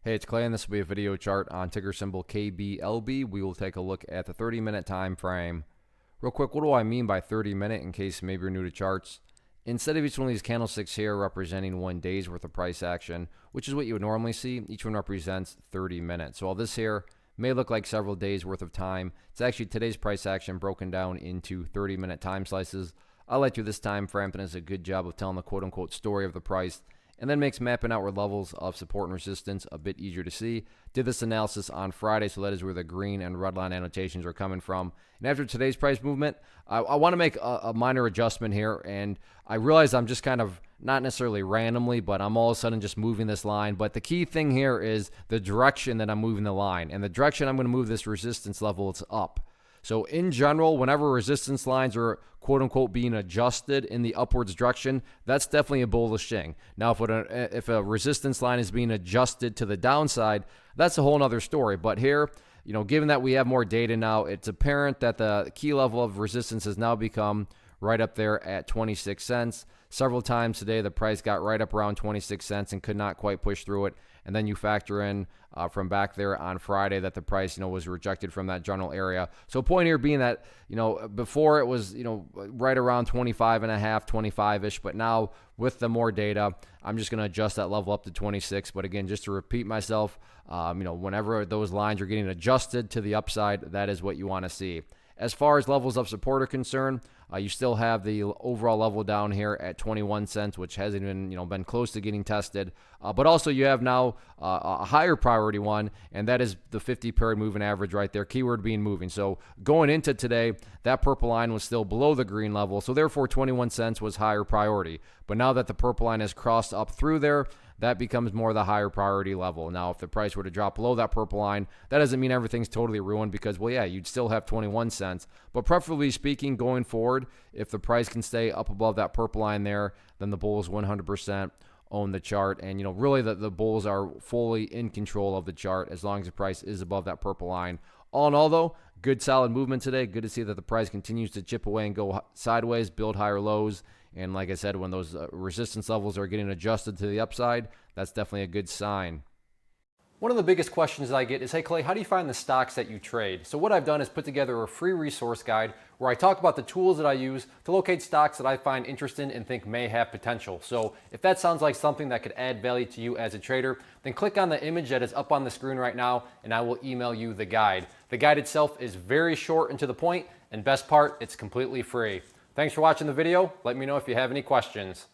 Hey, it's Clay, and this will be a video chart on ticker symbol KBLB. We will take a look at the 30-minute time frame. Real quick, what do I mean by 30-minute in case maybe you're new to charts? Instead of each one of these candlesticks here representing 1 day's worth of price action, which is what you would normally see, each one represents 30 minutes. So all this here may look like several days worth of time. It's actually today's price action broken down into 30-minute time slices. I like to this time frame, and it's a good job of telling the quote-unquote story of the price, and then makes mapping outward levels of support and resistance a bit easier to see. Did this analysis on Friday, so that is where the green and red line annotations are coming from. And after today's price movement, I want to make a minor adjustment here, and I realize I'm just kind of not necessarily randomly, but I'm all of a sudden just moving this line. But the key thing here is the direction that I'm moving the line, and the direction I'm going to move this resistance level, it's up. So in general, whenever resistance lines are quote-unquote being adjusted in the upwards direction, that's definitely a bullish thing. Now, if a resistance line is being adjusted to the downside, that's a whole nother story. But here, given that we have more data now, it's apparent that the key level of resistance has now become right up there at 26 cents. Several times today, the price got right up around 26 cents and could not quite push through it. And then you factor in from back there on Friday that the price, was rejected from that general area. So point here being that, before it was, right around 25 and a half, 25-ish, but now with the more data, I'm just going to adjust that level up to 26. But again, just to repeat myself, whenever those lines are getting adjusted to the upside, that is what you want to see. As far as levels of support are concerned, you still have the overall level down here at 21 cents, which hasn't even been close to getting tested. But also you have now a higher priority one, and that is the 50-period moving average right there. Keyword being moving. So going into today, that purple line was still below the green level, so therefore 21 cents was higher priority. But now that the purple line has crossed up through there, that becomes more the higher priority level. Now, if the price were to drop below that purple line, that doesn't mean everything's totally ruined because, well, yeah, you'd still have 21 cents. But preferably speaking, going forward, if the price can stay up above that purple line there, then the bulls 100% own the chart. And, really the bulls are fully in control of the chart as long as the price is above that purple line. All in all, though, good solid movement today. Good to see that the price continues to chip away and go sideways, build higher lows. And like I said, when those resistance levels are getting adjusted to the upside, that's definitely a good sign. One of the biggest questions that I get is, hey Clay, how do you find the stocks that you trade? So what I've done is put together a free resource guide where I talk about the tools that I use to locate stocks that I find interesting and think may have potential. So if that sounds like something that could add value to you as a trader, then click on the image that is up on the screen right now and I will email you the guide. The guide itself is very short and to the point, and best part, it's completely free. Thanks for watching the video. Let me know if you have any questions.